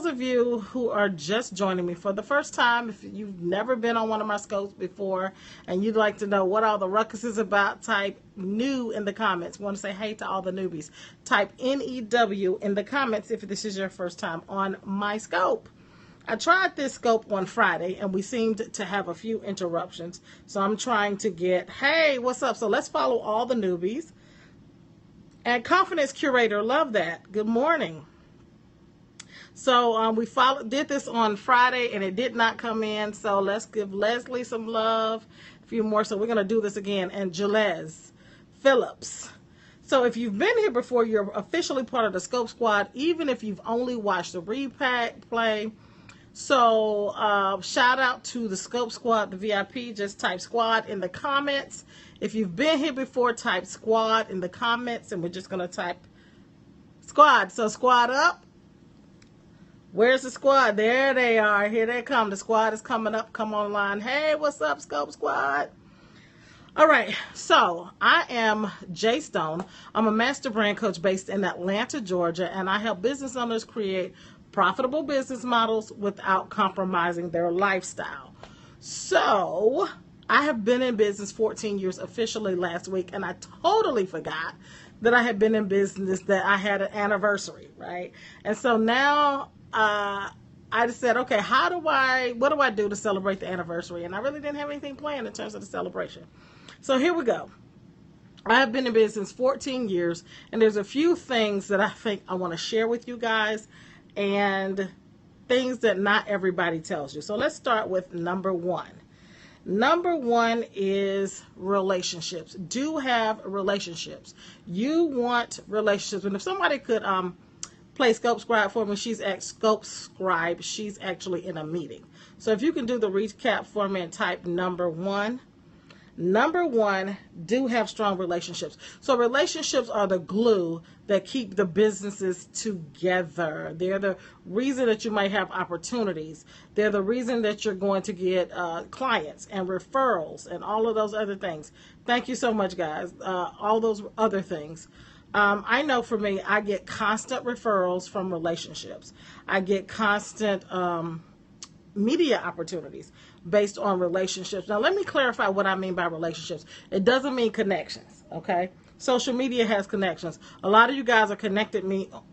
those of you who are just joining me for the first time, if you've never been on one of my scopes before and you'd like to know what all the ruckus is about, type new in the comments. We want to say hey to all the newbies. Type NEW in the comments if this is your first time on my scope. I tried this scope on Friday and we seemed to have a few interruptions. So I'm trying to get, hey, what's up? So let's follow all the newbies. And Confidence Curator, love that. Good morning. So we did this on Friday and it did not come in. So let's give Leslie some love. A few more. So we're going to do this again. And Jalez Phillips. So if you've been here before, you're officially part of the Scope Squad, even if you've only watched the replay. So shout out to the Scope Squad, the VIP. Just type squad in the comments. If you've been here before, type squad in the comments. And we're just going to type squad. So squad up. Where's the squad? There they are. Here they come. The squad is coming up. Come online. Hey, what's up, Scope Squad? All right. So I am Jay Stone. I'm a master brand coach based in Atlanta, Georgia, and I help business owners create profitable business models without compromising their lifestyle. So I have been in business 14 years officially last week, and I totally forgot that I had been in business, that I had an anniversary, right? And so now I just said, okay, what do I do to celebrate the anniversary? And I really didn't have anything planned in terms of the celebration. So here we go. I have been in business 14 years, and there's a few things that I think I want to share with you guys, and things that not everybody tells you. So let's start with number one. Number one is relationships. Do have relationships. You want relationships. And if somebody could play Scope Scribe for me, she's at Scope Scribe. She's actually in a meeting. So if you can do the recap for me and type number one. Number one, do have strong relationships. So relationships are the glue that keep the businesses together. They're the reason that you might have opportunities. They're the reason that you're going to get clients and referrals and all of those other things. Thank you so much, guys. All those other things. I know for me, I get constant referrals from relationships. I get constant media opportunities based on relationships. Now, let me clarify what I mean by relationships. It doesn't mean connections, okay? Social media has connections. A lot of you guys are connected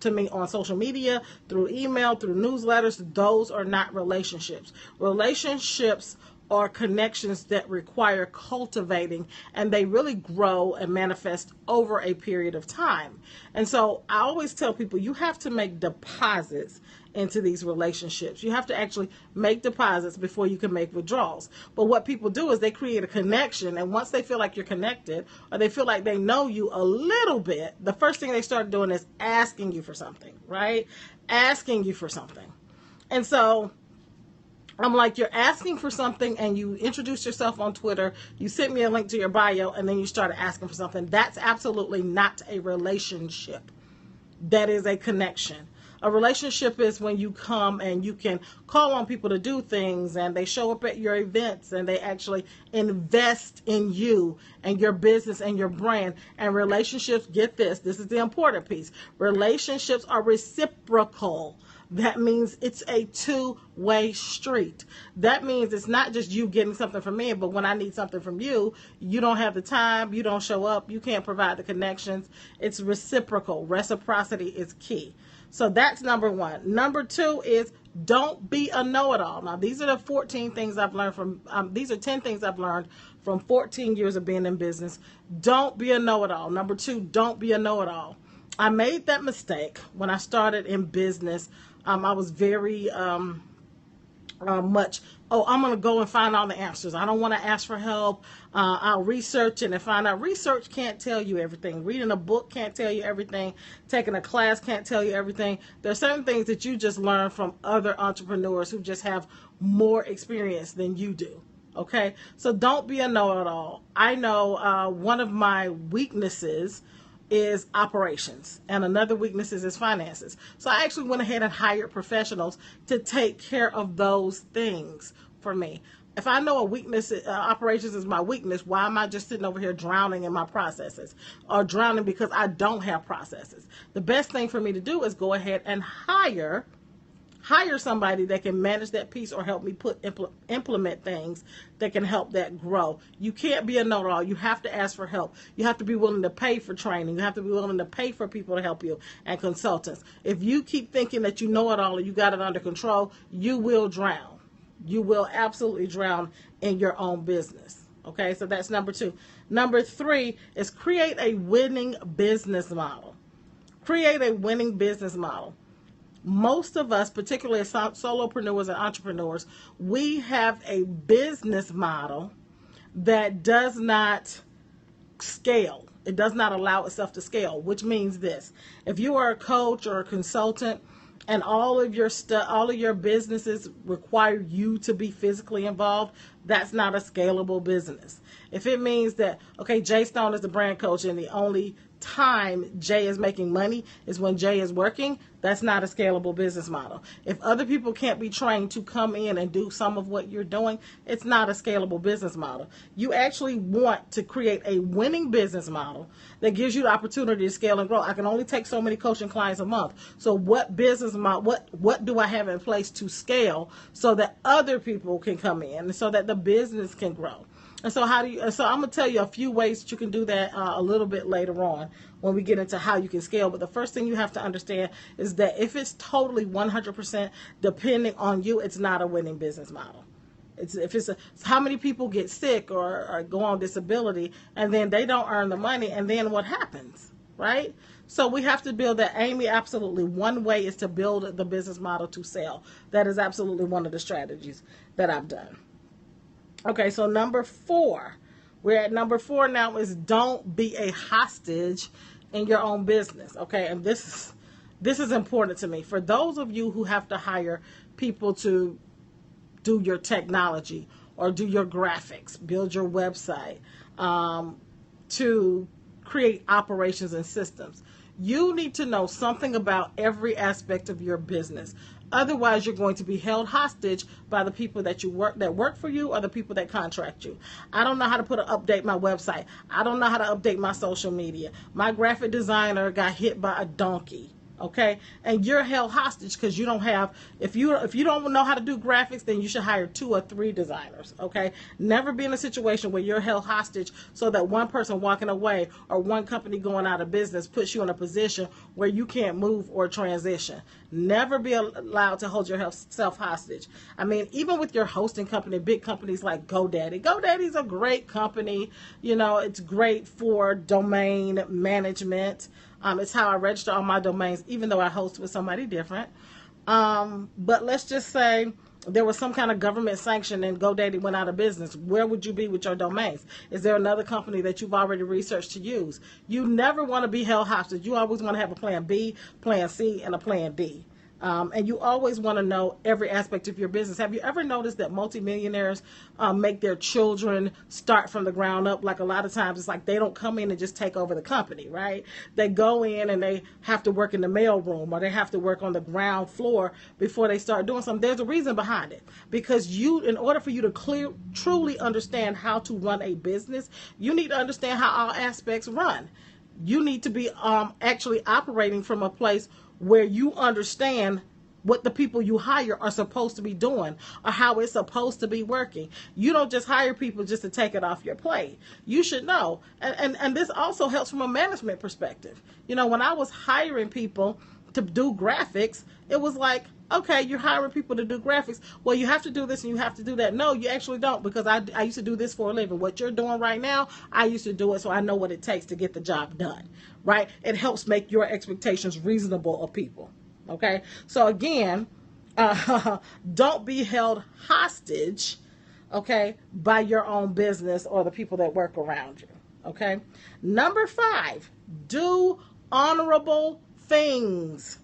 to me on social media, through email, through newsletters. Those are not relationships. Relationships are connections that require cultivating, and they really grow and manifest over a period of time. And so I always tell people, you have to make deposits into these relationships. You have to actually make deposits before you can make withdrawals. But what people do is they create a connection, and once they feel like you're connected, or they feel like they know you a little bit, the first thing they start doing is asking you for something, right? Asking you for something. And so I'm like, you're asking for something, and you introduce yourself on Twitter, you sent me a link to your bio, and then you started asking for something. That's absolutely not a relationship. That is a connection. A relationship is when you come and you can call on people to do things, and they show up at your events, and they actually invest in you and your business and your brand. And relationships, get this is the important piece. Relationships are reciprocal. That means it's a two-way street. That means it's not just you getting something from me, but when I need something from you, you don't have the time, you don't show up, you can't provide the connections. It's reciprocal. Reciprocity is key. So that's number one. Number two is don't be a know-it-all. Now, these are the 14 things I've learned from, these are 10 things I've learned from 14 years of being in business. Don't be a know-it-all. Number two, don't be a know-it-all. I made that mistake when I started in business. I was very much, I'm going to go and find all the answers. I don't want to ask for help. I'll research it and find out. Research can't tell you everything. Reading a book can't tell you everything. Taking a class can't tell you everything. There are certain things that you just learn from other entrepreneurs who just have more experience than you do. Okay? So don't be a know-it-all. I know one of my weaknesses is operations, and another weakness is finances. So I actually went ahead and hired professionals to take care of those things for me. If I know a weakness, operations is my weakness, why am I just sitting over here drowning in my processes, or drowning because I don't have processes? The best thing for me to do is go ahead and hire hire somebody that can manage that piece or help me implement things that can help that grow. You can't be a know-it-all. You have to ask for help. You have to be willing to pay for training. You have to be willing to pay for people to help you and consultants. If you keep thinking that you know it all and you got it under control, you will drown. You will absolutely drown in your own business. Okay, so that's number 2. Number 3 is create a winning business model. Create a winning business model. Most of us, particularly as solopreneurs and entrepreneurs, we have a business model that does not scale. It does not allow itself to scale, which means this. If you are a coach or a consultant and all of your businesses require you to be physically involved, that's not a scalable business. If it means that, okay, Jay Stone is the brand coach and the only time Jay is making money is when Jay is working, that's not a scalable business model. If other people can't be trained to come in and do some of what you're doing, it's not a scalable business model. You actually want to create a winning business model that gives you the opportunity to scale and grow. I can only take so many coaching clients a month. So what business model, what do I have in place to scale so that other people can come in and so that the business can grow? And so so I'm going to tell you a few ways that you can do that a little bit later on when we get into how you can scale. But the first thing you have to understand is that if it's totally 100% depending on you, it's not a winning business model. It's how many people get sick or go on disability and then they don't earn the money, and then what happens, right? So we have to build that. Amy, absolutely. One way is to build the business model to sell. That is absolutely one of the strategies that I've done. Okay, so number 4. We're at number 4 now is don't be a hostage in your own business. Okay, and this is important to me. For those of you who have to hire people to do your technology or do your graphics, build your website, to create operations and systems, you need to know something about every aspect of your business. Otherwise, you're going to be held hostage by the people that work for you or the people that contract you. I don't know how to update my website. I don't know how to update my social media. My graphic designer got hit by a donkey. Okay, and you're held hostage because you don't have. If you don't know how to do graphics, then you should hire 2 or 3 designers. Okay, never be in a situation where you're held hostage so that one person walking away or one company going out of business puts you in a position where you can't move or transition. Never be allowed to hold yourself hostage. I mean, even with your hosting company, big companies like GoDaddy. GoDaddy's a great company. You know, it's great for domain management. It's how I register all my domains, even though I host with somebody different. But let's just say there was some kind of government sanction and GoDaddy went out of business. Where would you be with your domains? Is there another company that you've already researched to use? You never want to be held hostage. You always want to have a plan B, plan C, and a plan D. And you always want to know every aspect of your business. Have you ever noticed that multimillionaires make their children start from the ground up? Like a lot of times it's like they don't come in and just take over the company, right? They go in and they have to work in the mailroom or they have to work on the ground floor before they start doing something. There's a reason behind it. Because in order for you to truly understand how to run a business, you need to understand how all aspects run. You need to be actually operating from a place where you understand what the people you hire are supposed to be doing or how it's supposed to be working. You don't just hire people just to take it off your plate. You should know. And this also helps from a management perspective. You know, when I was hiring people to do graphics, it was like, okay, you're hiring people to do graphics. Well, you have to do this and you have to do that. No, you actually don't, because I used to do this for a living. What you're doing right now, I used to do it, so I know what it takes to get the job done, right? It helps make your expectations reasonable of people, okay? So again, don't be held hostage, okay, by your own business or the people that work around you, okay? Number 5, do honorable things.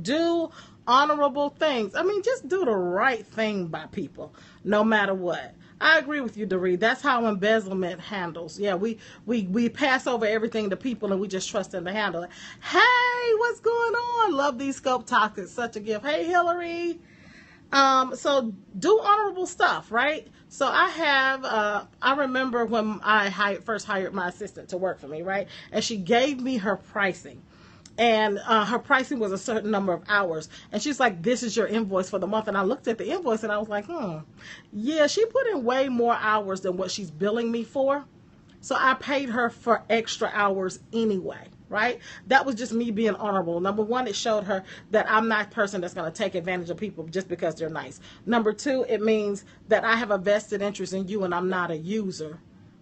Do honorable things. I mean, just do the right thing by people, no matter what. I agree with you, Doree. That's how embezzlement handles. Yeah, we pass over everything to people and we just trust them to handle it. Hey, what's going on? Love these scope talks. It's such a gift. Hey, Hillary. So do honorable stuff, right? So I remember when I first hired my assistant to work for me, right? And she gave me her pricing. and her pricing was a certain number of hours. And she's like, this is your invoice for the month. And I looked at the invoice and I was like, yeah, she put in way more hours than what she's billing me for. So I paid her for extra hours anyway, right? That was just me being honorable. Number one, it showed her that I'm not a person that's going to take advantage of people just because they're nice. Number two, it means that I have a vested interest in you and I'm not a user,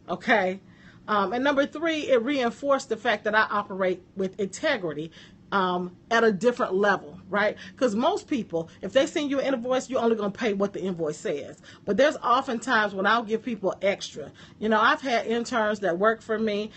okay? And number three, it reinforced the fact that I operate with integrity at a different level, right? Because most people, if they send you an invoice, you're only going to pay what the invoice says. But there's often times when I'll give people extra. You know, I've had interns that work for me.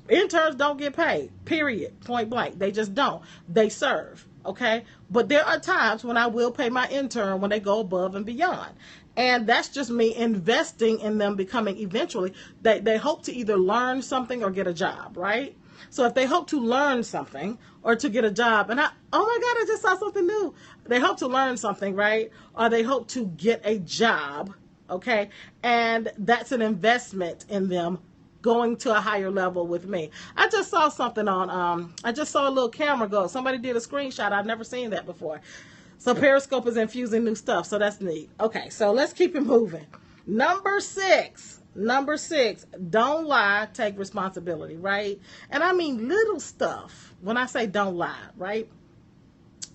Interns don't get paid, period, point blank. They just don't. They serve, okay? But there are times when I will pay my intern when they go above and beyond. And that's just me investing in them becoming eventually, they hope to either learn something or get a job, right? So if they hope to learn something or to get a job, and oh my God, I just saw something new. They hope to learn something, right? Or they hope to get a job, okay? And that's an investment in them going to a higher level with me. I just saw something on, I just saw a little camera go. Somebody did a screenshot. I've never seen that before. So Periscope is infusing new stuff. So that's neat. Okay, so let's keep it moving. Number six, don't lie, take responsibility, right? And I mean little stuff when I say don't lie, right?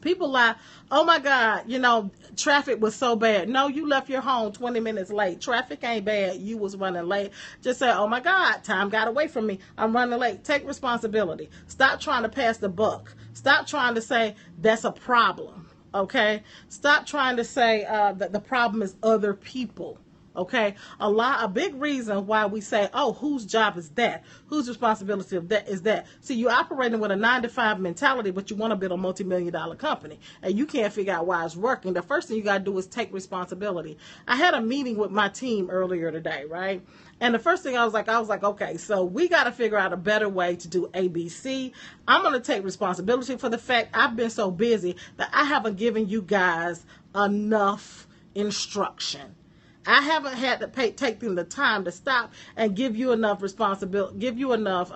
People lie, oh my God, you know, traffic was so bad. No, you left your home 20 minutes late. Traffic ain't bad. You was running late. Just say, oh my God, time got away from me. I'm running late. Take responsibility. Stop trying to pass the buck. Stop trying to say that's a problem, okay? Stop trying to say that the problem is other people. Okay, a big reason why we say, oh, whose job is that? Whose responsibility of that is that? See, you're operating with a 9-to-5 mentality, but you want to build a multi-million-dollar company, and you can't figure out why it's working. The first thing you got to do is take responsibility. I had a meeting with my team earlier today, right? And the first thing I was like, okay, so we got to figure out a better way to do ABC. I'm going to take responsibility for the fact I've been so busy that I haven't given you guys enough instruction. I haven't had to take them the time to stop and give you enough responsibility, give you enough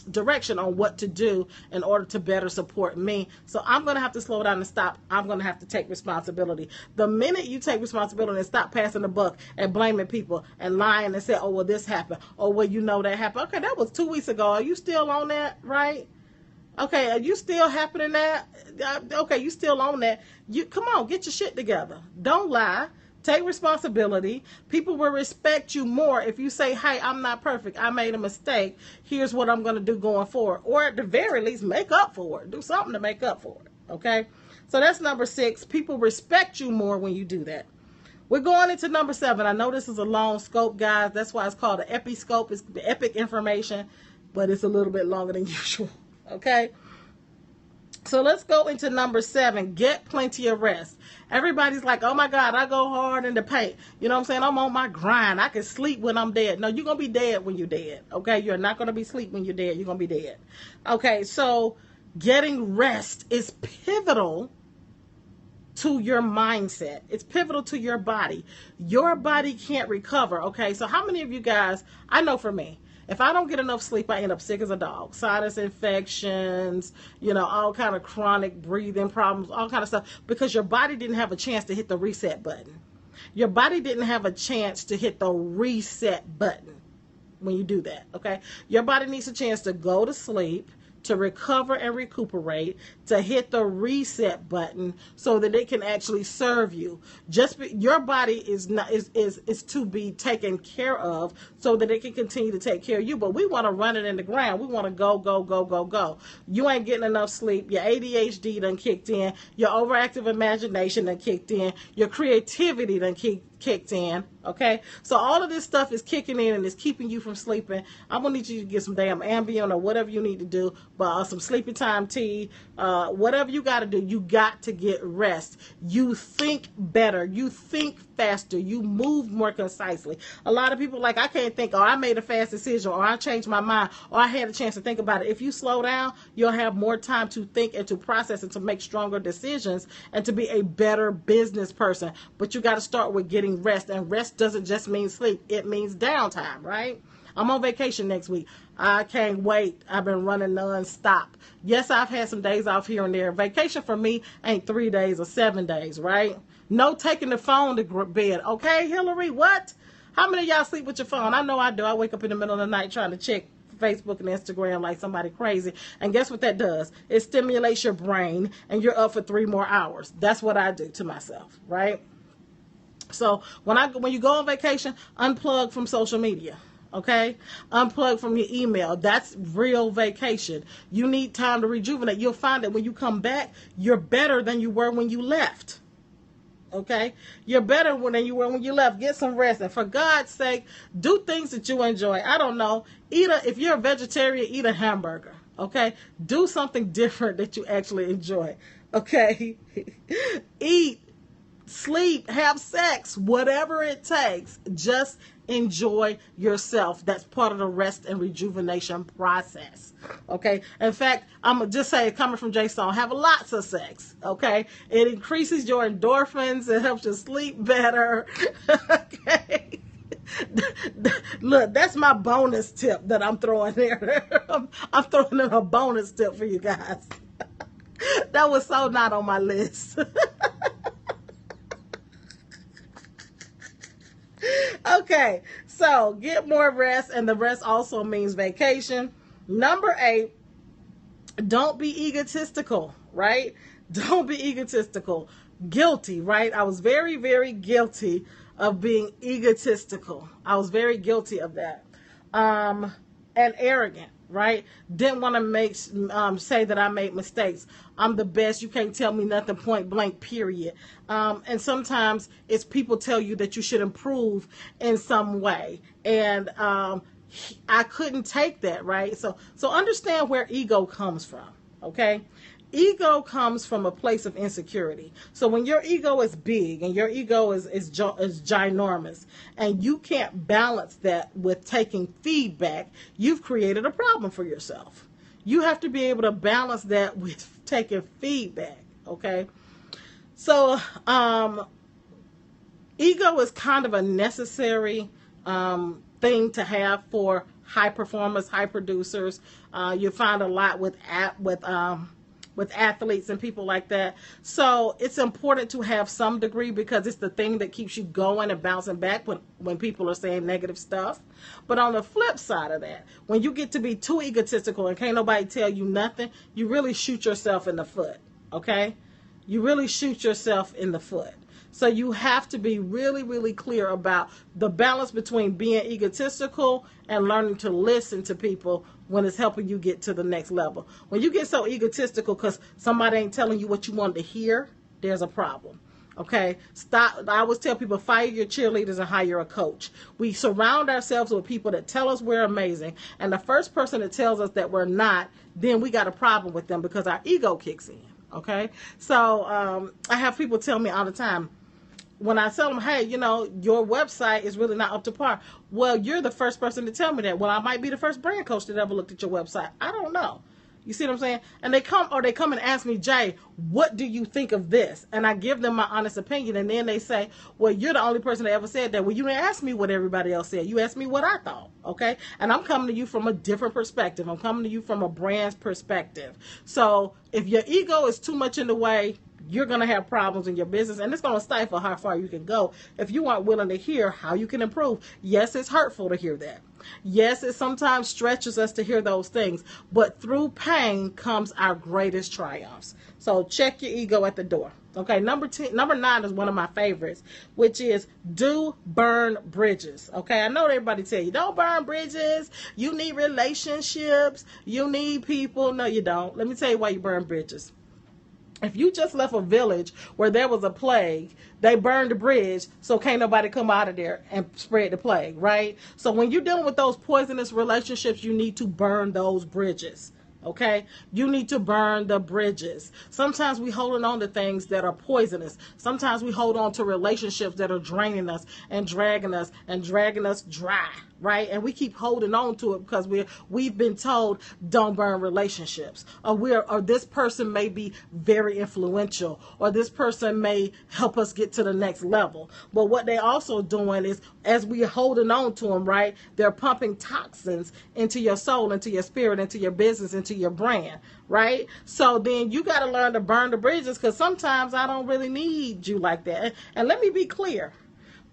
direction on what to do in order to better support me. So I'm going to have to slow down and stop. I'm going to have to take responsibility. The minute you take responsibility and stop passing the buck and blaming people and lying and say, oh, well, this happened. Oh, well, you know that happened. Okay, that was 2 weeks ago. Are you still on that, right? Okay, are you still happening that? Okay, you still on that. Come on, get your shit together. Don't lie. Take responsibility. People will respect you more if you say, hey, I'm not perfect. I made a mistake. Here's what I'm going to do going forward. Or at the very least, make up for it. Do something to make up for it. Okay? So that's number 6. People respect you more when you do that. We're going into number 7. I know this is a long scope, guys. That's why it's called an episcope. It's the epic information, but it's a little bit longer than usual. Okay? So let's go into number 7. Get plenty of rest. Everybody's like, oh my God, I go hard in the paint. You know what I'm saying? I'm on my grind. I can sleep when I'm dead. No, you're going to be dead when you're dead. Okay? You're not going to be asleep when you're dead. You're going to be dead. Okay, so getting rest is pivotal to your mindset. It's pivotal to your body. Your body can't recover. Okay, so how many of you guys, I know for me, if I don't get enough sleep, I end up sick as a dog. Sinus infections, you know, all kind of chronic breathing problems, all kind of stuff, because your body didn't have a chance to hit the reset button. Your body didn't have a chance to hit the reset button when you do that, okay? Your body needs a chance to go to sleep, to recover and recuperate, to hit the reset button so that it can actually serve you. Your body is to be taken care of so that it can continue to take care of you. But we want to run it in the ground. We want to go, go, go, go, go. You ain't getting enough sleep. Your ADHD done kicked in. Your overactive imagination done kicked in. Your creativity done kicked in. Okay, so all of this stuff is kicking in and is keeping you from sleeping. I'm gonna need you to get some damn Ambien or whatever you need to do, but some sleepy time tea, whatever you got to do. You got to get rest. You think better. You think faster. You move more concisely. A lot of people like, I can't think, or I made a fast decision, or I changed my mind, or I had a chance to think about it. If you slow down, you'll have more time to think and to process and to make stronger decisions and to be a better business person. But you got to start with getting rest, and rest doesn't just mean sleep. It means downtime, right? I'm on vacation next week. I can't wait. I've been running non-stop. Yes, I've had some days off here and there. Vacation for me ain't 3 days or 7 days, right? No taking the phone to bed. Okay, Hillary, what? How many of y'all sleep with your phone? I know I do. I wake up in the middle of the night trying to check Facebook and Instagram like somebody crazy. And guess what that does? It stimulates your brain and you're up for 3 more hours. That's what I do to myself, right? So when you go on vacation, unplug from social media. Okay? Unplug from your email. That's real vacation. You need time to rejuvenate. You'll find that when you come back, you're better than you were when you left. Okay? You're better than you were when you left. Get some rest. And for God's sake, do things that you enjoy. I don't know. If you're a vegetarian, eat a hamburger. Okay? Do something different that you actually enjoy. Okay? Eat, sleep, have sex, whatever it takes. Just enjoy yourself. That's part of the rest and rejuvenation process. Okay. In fact, I'm gonna just say, coming from Jay Stone, have lots of sex. Okay. It increases your endorphins. It helps you sleep better. Okay. Look, that's my bonus tip that I'm throwing there. I'm throwing in a bonus tip for you guys. That was so not on my list. Okay, so get more rest, and the rest also means vacation. Number 8, don't be egotistical, right? Don't be egotistical. Guilty, right? I was very, very guilty of being egotistical. I was very guilty of that. And arrogant, right? Didn't want to say that I made mistakes. I'm the best. You can't tell me nothing, point blank, period. And sometimes it's people tell you that you should improve in some way. And I couldn't take that, right? So understand where ego comes from, okay? Ego comes from a place of insecurity. So when your ego is big and your ego is ginormous and you can't balance that with taking feedback, you've created a problem for yourself. You have to be able to balance that with taking feedback, okay? So ego is kind of a necessary thing to have for high performers, high producers. You find a lot with athletes and people like that. So it's important to have some degree because it's the thing that keeps you going and bouncing back when people are saying negative stuff. But on the flip side of that, when you get to be too egotistical and can't nobody tell you nothing, you really shoot yourself in the foot, okay? You really shoot yourself in the foot. So you have to be really, really clear about the balance between being egotistical and learning to listen to people when it's helping you get to the next level. When you get so egotistical because somebody ain't telling you what you want to hear, there's a problem. Okay? Stop. I always tell people, fire your cheerleaders and hire a coach. We surround ourselves with people that tell us we're amazing. And the first person that tells us that we're not, then we got a problem with them because our ego kicks in. Okay? So I have people tell me all the time, when I tell them, hey, your website is really not up to par. Well, you're the first person to tell me that. Well, I might be the first brand coach that ever looked at your website. I don't know. You see what I'm saying? And they come and ask me, Jay, what do you think of this? And I give them my honest opinion. And then they say, well, you're the only person that ever said that. Well, you didn't ask me what everybody else said. You asked me what I thought. Okay. And I'm coming to you from a different perspective. I'm coming to you from a brand's perspective. So if your ego is too much in the way, you're going to have problems in your business, and it's going to stifle how far you can go if you aren't willing to hear how you can improve. Yes, it's hurtful to hear that. Yes, it sometimes stretches us to hear those things, but through pain comes our greatest triumphs. So check your ego at the door. Okay, number 9 is one of my favorites, which is do burn bridges. Okay, I know everybody tell you, don't burn bridges. You need relationships. You need people. No, you don't. Let me tell you why you burn bridges. If you just left a village where there was a plague, they burned the bridge, so can't nobody come out of there and spread the plague, right? So when you're dealing with those poisonous relationships, you need to burn those bridges, okay? You need to burn the bridges. Sometimes we holding on to things that are poisonous. Sometimes we hold on to relationships that are draining us and dragging us dry, right? And we keep holding on to it because we've been told don't burn relationships, or this person may be very influential, or this person may help us get to the next level. But what they also doing is, as we holding on to them, right, they're pumping toxins into your soul, into your spirit, into your business, into your brand, right? So then you got to learn to burn the bridges, because sometimes I don't really need you like that. And let me be clear.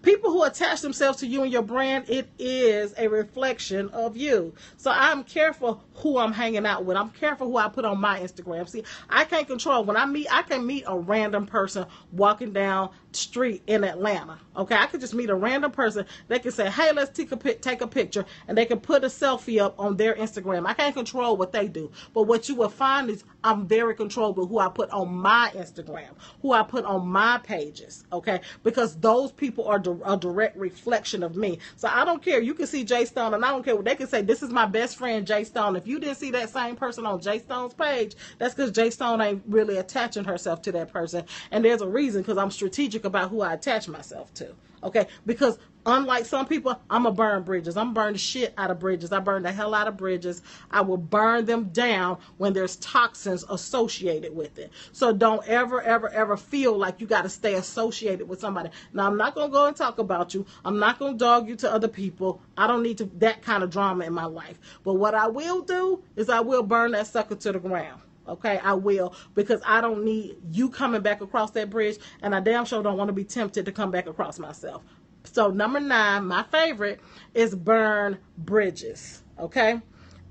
People who attach themselves to you and your brand, it is a reflection of you. So I'm careful who I'm hanging out with. I'm careful who I put on my Instagram. See, I can't control. I can meet a random person walking down the street in Atlanta. Okay, I could just meet a random person. They can say, hey, let's take a picture, and they can put a selfie up on their Instagram. I can't control what they do. But what you will find is I'm very controllable who I put on my Instagram, who I put on my pages, okay? Because those people are a direct reflection of me. So I don't care. You can see Jay Stone, and I don't care what they can say. This is my best friend, Jay Stone. If you didn't see that same person on Jay Stone's page, that's because Jay Stone ain't really attaching herself to that person. And there's a reason, because I'm strategic about who I attach myself to, okay? Because unlike some people, I'm going to burn bridges. I'm burn the shit out of bridges. I burn the hell out of bridges. I will burn them down when there's toxins associated with it. So don't ever, ever, ever feel like you got to stay associated with somebody. Now, I'm not going to go and talk about you. I'm not going to dog you to other people. I don't need that kind of drama in my life. But what I will do is I will burn that sucker to the ground. Okay, I will, because I don't need you coming back across that bridge, and I damn sure don't want to be tempted to come back across myself. So number 9, my favorite, is burn bridges, okay?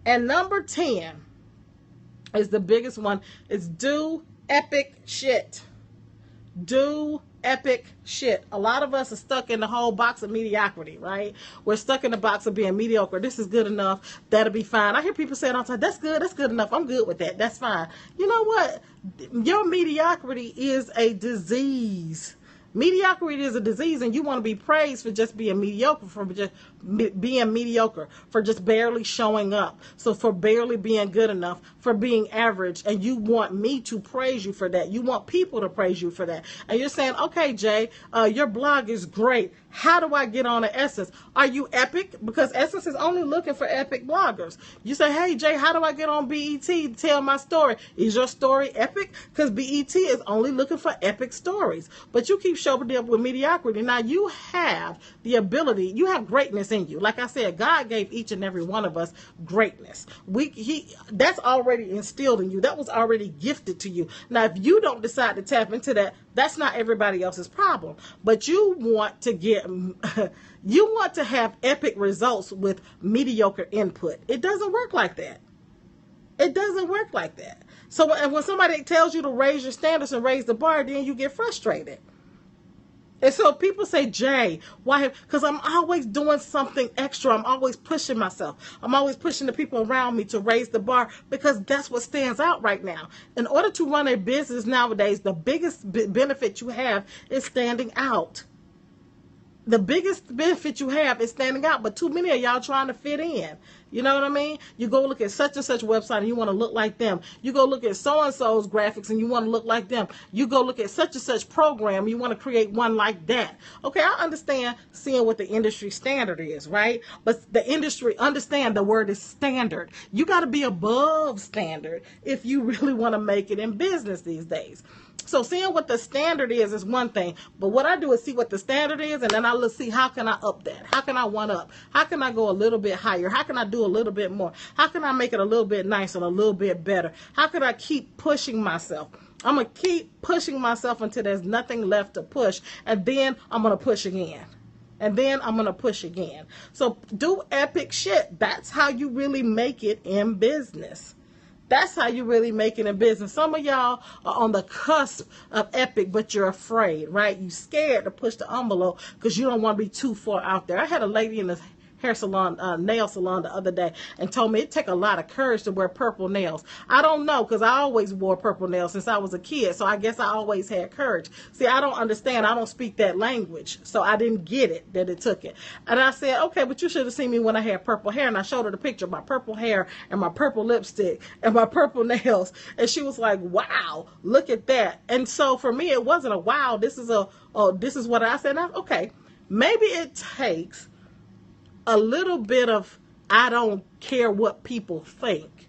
And number 10 is the biggest one, is do epic shit. Do epic shit. A lot of us are stuck in the whole box of mediocrity, right? We're stuck in the box of being mediocre. This is good enough. That'll be fine. I hear people saying all the time, that's good enough. I'm good with that. That's fine. You know what? Your mediocrity is a disease. Mediocrity is a disease, and you want to be praised for just being mediocre, for just being mediocre, for just barely showing up, so for barely being good enough, for being average, and you want me to praise you for that. You want people to praise you for that. And you're saying, okay, Jay, your blog is great. How do I get on to Essence? Are you epic? Because Essence is only looking for epic bloggers. You say, hey, Jay, how do I get on BET to tell my story? Is your story epic? Because BET is only looking for epic stories. But you keep showing up with mediocrity. Now, you have the ability, you have greatness in you. Like I said, God gave each and every one of us greatness. That's already instilled in you. That was already gifted to you. Now, if you don't decide to tap into that, that's not everybody else's problem. But you want to have epic results with mediocre input. It doesn't work like that. It doesn't work like that. So when somebody tells you to raise your standards and raise the bar, then you get frustrated. And so people say, Jay, why? Because I'm always doing something extra. I'm always pushing myself. I'm always pushing the people around me to raise the bar, because that's what stands out right now. In order to run a business nowadays, the biggest benefit you have is standing out. The biggest benefit you have is standing out, but too many of y'all trying to fit in. You know what I mean? You go look at such and such website and you want to look like them. You go look at so-and-so's graphics and you want to look like them. You go look at such and such program, you want to create one like that. Okay, I understand seeing what the industry standard is, right? But the industry, understand the word is standard. You got to be above standard if you really want to make it in business these days. So seeing what the standard is one thing, but what I do is see what the standard is, and then I look, see how can I up that? How can I one up? How can I go a little bit higher? How can I do a little bit more? How can I make it a little bit nicer, a little bit better? How can I keep pushing myself? I'm going to keep pushing myself until there's nothing left to push, and then I'm going to push again. And then I'm going to push again. So do epic shit. That's how you really make it in business. That's how you really make it in business. Some of y'all are on the cusp of epic, but you're afraid, right? You scared to push the envelope because you don't want to be too far out there. I had a lady in the hair salon, nail salon the other day, and told me it take a lot of courage to wear purple nails. I don't know, because I always wore purple nails since I was a kid, so I guess I always had courage. See, I don't understand. I don't speak that language, so I didn't get it, that it took it. And I said, okay, but you should have seen me when I had purple hair, and I showed her the picture of my purple hair and my purple lipstick and my purple nails, and she was like, wow, look at that. And so for me, it wasn't a wow, this is what I said. Okay, maybe it takes a little bit of I don't care what people think,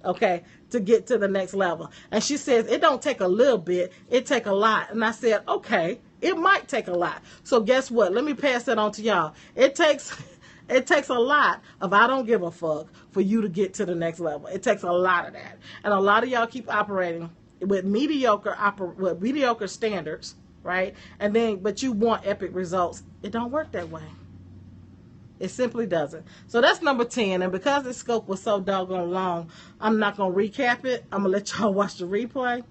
okay, to get to the next level. And she says, it don't take a little bit, it take a lot. And I said, okay, it might take a lot. So guess what? Let me pass that on to y'all. It takes a lot of I don't give a fuck for you to get to the next level. It takes a lot of that. And a lot of y'all keep operating with mediocre standards, right? And then, but you want epic results. It don't work that way. It simply doesn't. So that's number 10. And because this scope was so doggone long, I'm not going to recap it. I'm going to let y'all watch the replay.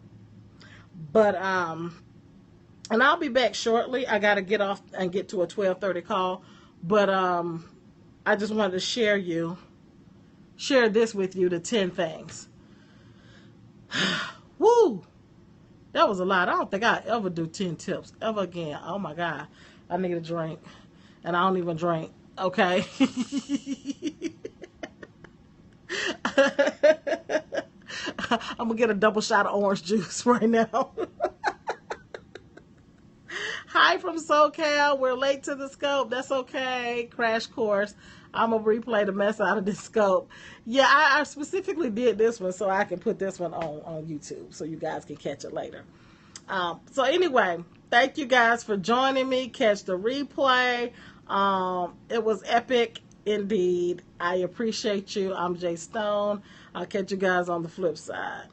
But, and I'll be back shortly. I got to get off and get to a 12:30 call. But, I just wanted to share this with you, the 10 things. Woo! That was a lot. I don't think I ever do 10 tips ever again. Oh my God. I need a drink. And I don't even drink. Okay. I'm going to get a double shot of orange juice right now. Hi from SoCal. We're late to the scope. That's okay. Crash course. I'm going to replay the mess out of this scope. Yeah, I specifically did this one so I can put this one on YouTube so you guys can catch it later. So anyway, thank you guys for joining me. Catch the replay. It was epic indeed. I appreciate you. I'm Jay Stone. I'll catch you guys on the flip side.